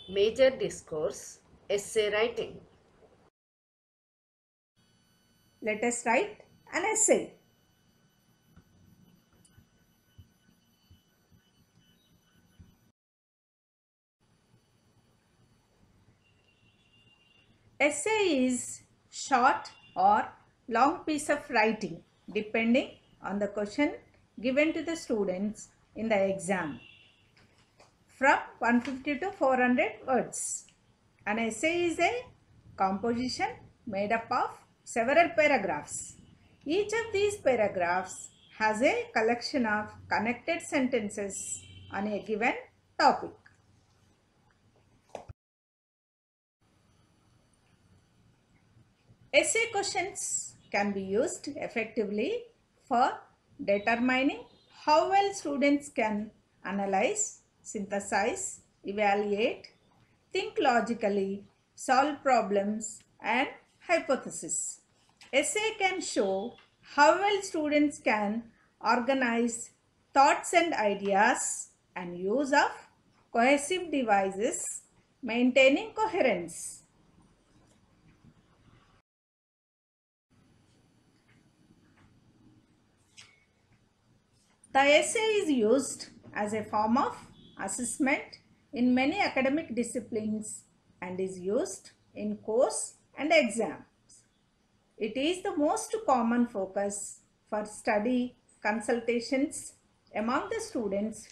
Major discourse, essay writing. Let us write an essay. Essay is short or long piece of writing depending on the question given to the students in the exam, from 150 to 400 words. An essay is a composition made up of several paragraphs. Each of these paragraphs has a collection of connected sentences on a given topic. Essay questions can be used effectively for determining how well students can analyze, synthesize, evaluate, think logically, solve problems, and hypothesis. Essay can show how well students can organize thoughts and ideas and use of cohesive devices, maintaining coherence. The essay is used as a form of assessment in many academic disciplines and is used in course and exams. It is the most common focus for study consultations among the students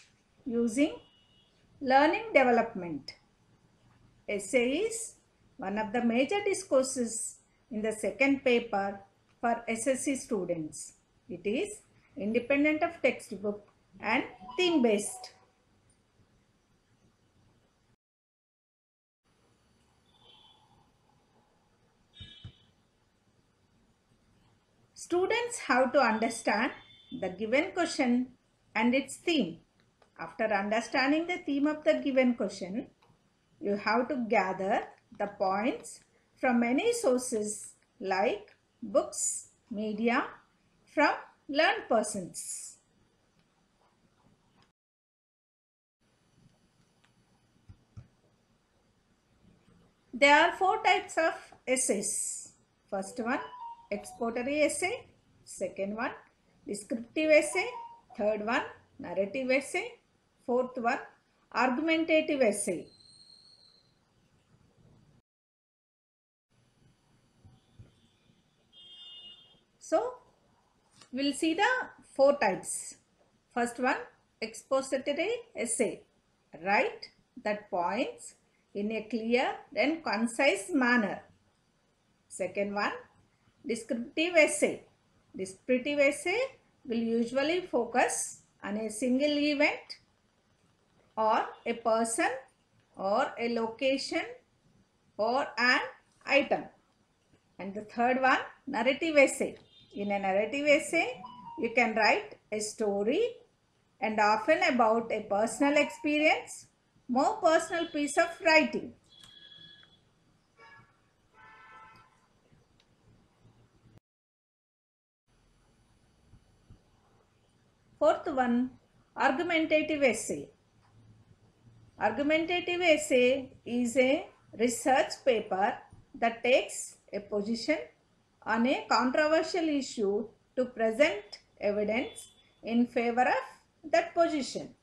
using learning development. Essay is one of the major discourses in the second paper for SSC students. It is independent of textbook and theme based. Students have to understand the given question and its theme. After understanding the theme of the given question, you have to gather the points from many sources like books, media, from learned persons. There are four types of essays. First one, expository essay. Second one, descriptive essay. Third one, narrative essay. Fourth one, argumentative essay. So, we'll see the four types. First one, expository essay. Write that points in a clear and concise manner. Second one, descriptive essay. Descriptive essay will usually focus on a single event or a person or a location or an item. And the third one, narrative essay. In a narrative essay, you can write a story and often about a personal experience, more personal piece of writing. Fourth one, argumentative essay. Argumentative essay is a research paper that takes a position on a controversial issue to present evidence in favor of that position.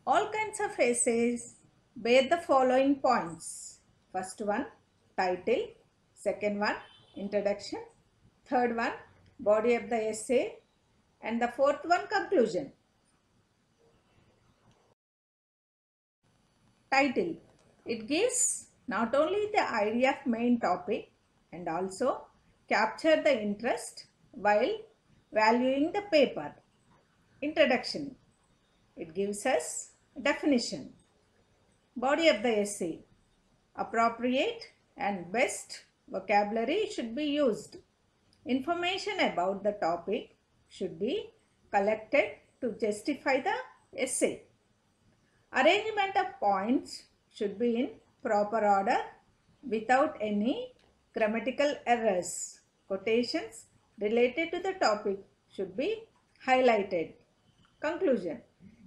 All kinds of essays bear the following points. First one, title. Second one, introduction. Third one, body of the essay. And the fourth one, conclusion. Title. It gives not only the idea of main topic and also capture the interest while valuing the paper. Introduction. It gives us definition. Body of the essay. Appropriate and best vocabulary should be used. Information about the topic should be collected to justify the essay. Arrangement of points should be in proper order without any grammatical errors. Quotations related to the topic should be highlighted. Conclusion.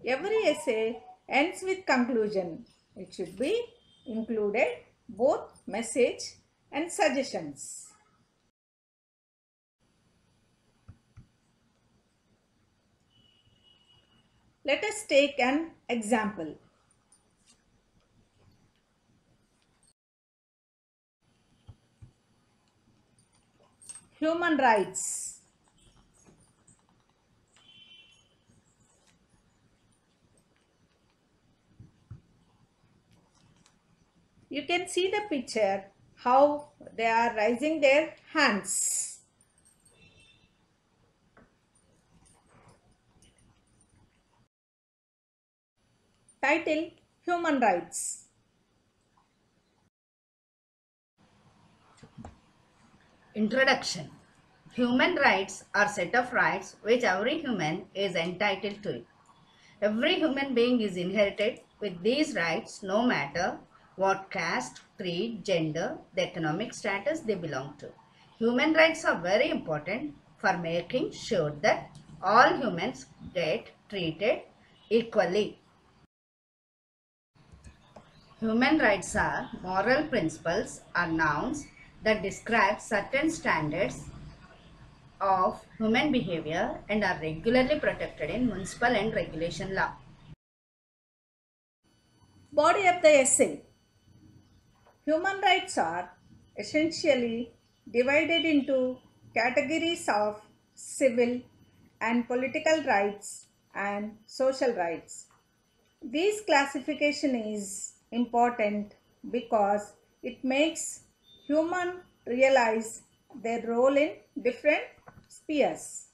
Every essay ends with conclusion. It should be included both message and suggestions. Let us take an example. Human rights. You can see the picture how they are raising their hands. Title: Human Rights. Introduction. Human rights are set of rights which every human is entitled to. Every human being is inherited with these rights no matter what caste, creed, gender, the economic status they belong to. Human rights are very important for making sure that all humans get treated equally. Human rights are moral principles or norms that describe certain standards of human behavior and are regularly protected in municipal and regulation law. Body of the essay. Human rights are essentially divided into categories of civil and political rights and social rights. This classification is important because it makes human realize their role in different spheres.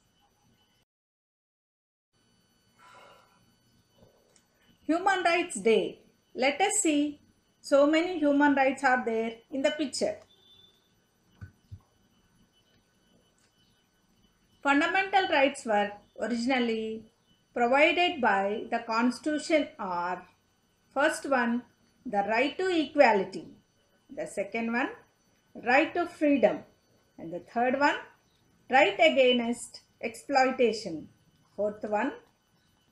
Human Rights Day. Let us see so many human rights are there in the picture. Fundamental rights were originally provided by the Constitution are: first one, the right to equality; the second one, right to freedom; and the third one, right against exploitation; fourth one,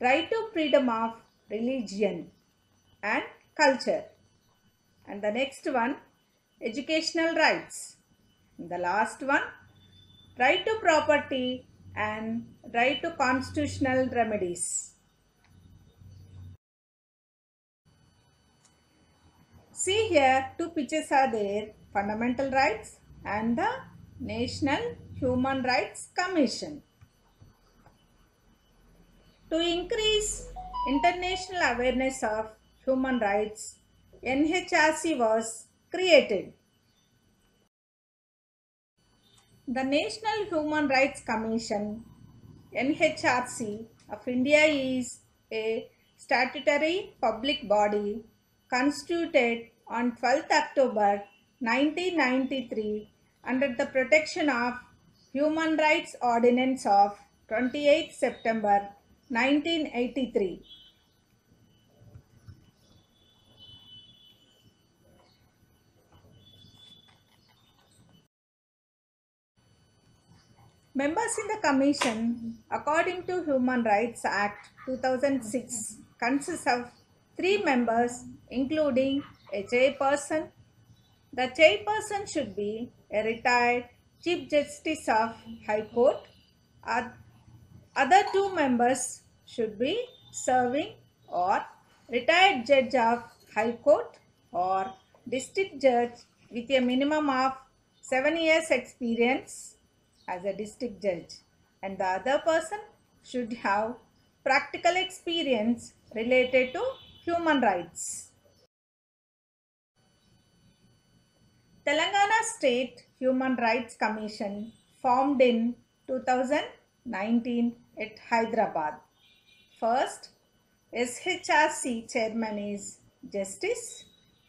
right to freedom of religion and culture; and the next one, educational rights; and the last one, right to property and right to constitutional remedies. See here, two pictures are there: fundamental rights and the National Human Rights Commission. To increase international awareness of human rights, NHRC was created. The National Human Rights Commission, NHRC of India, is a statutory public body constituted on 12th October 1993 under the protection of Human Rights Ordinance of 28th September 1983. Members in the Commission, according to Human Rights Act 2006, consists of 3 members, including a chairperson. The chairperson should be a retired Chief Justice of High Court. Other 2 members should be serving or retired judge of High Court or district judge with a minimum of 7 years experience as a district judge, and the other person should have practical experience related to human rights. Telangana State Human Rights Commission formed in 2019 at Hyderabad. First, SHRC chairman is Justice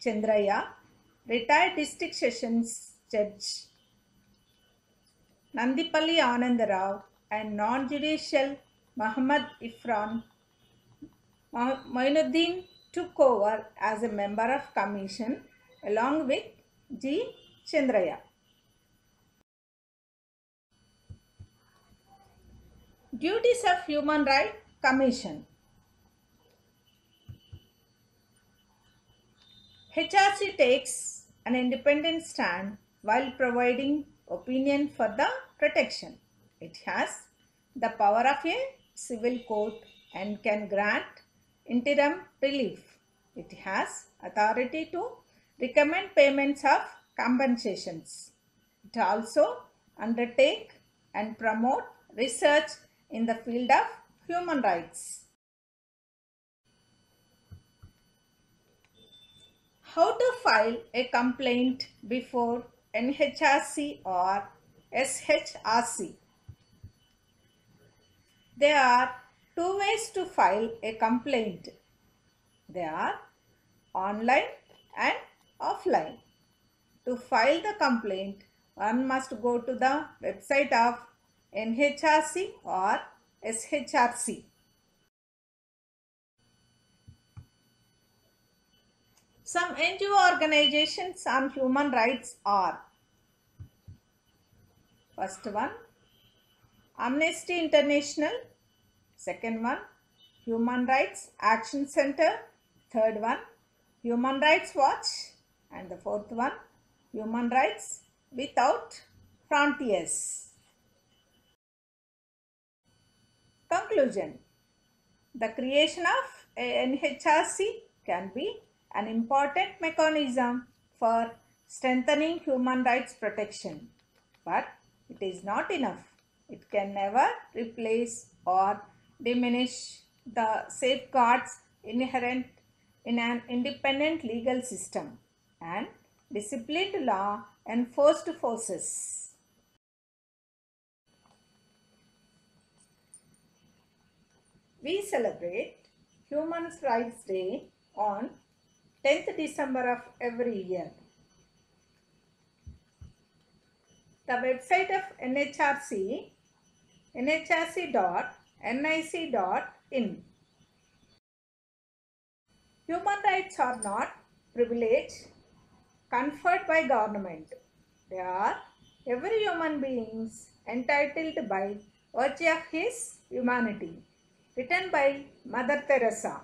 Chandraya, retired district sessions judge; Nandipalli Anandarao and non-judicial Muhammad Ifran Moinuddin took over as a member of commission along with G. Chandraya. Duties of Human Rights Commission. HRC takes an independent stand while providing opinion for the protection. It has the power of a civil court and can grant interim relief. It has authority to recommend payments of compensations. It also undertake and promote research in the field of human rights. How to file a complaint before NHRC or SHRC? There are two ways to file a complaint. They are online and offline. To file the complaint, one must go to the website of NHRC or SHRC. Some NGO organizations on human rights are: first one, Amnesty International; second one, Human Rights Action Center; third one, Human Rights Watch; and the fourth one, Human Rights Without Frontiers. Conclusion: the creation of a NHRC can be an important mechanism for strengthening human rights protection, but it is not enough. It can never replace or diminish the safeguards inherent in an independent legal system and disciplined law enforced forces. We celebrate Human Rights Day on 10th December of every year. The website of NHRC, nhrc.nic.in. Human rights are not privilege conferred by government. They are every human being's entitled by virtue of his humanity. Written by Mother Teresa.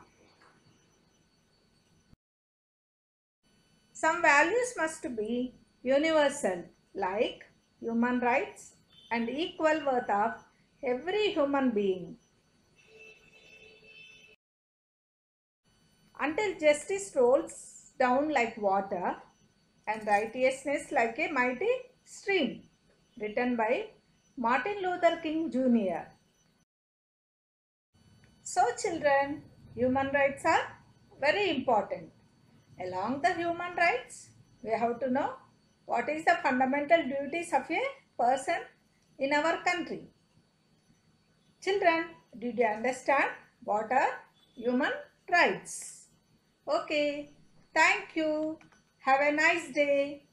Some values must be universal, like human rights and equal worth of every human being. Until justice rolls down like water and righteousness like a mighty stream. Written by Martin Luther King Jr. So children, human rights are very important. Along the human rights, we have to know what is the fundamental duties of a person in our country. Children, did you understand what are human rights? Okay, thank you. Have a nice day.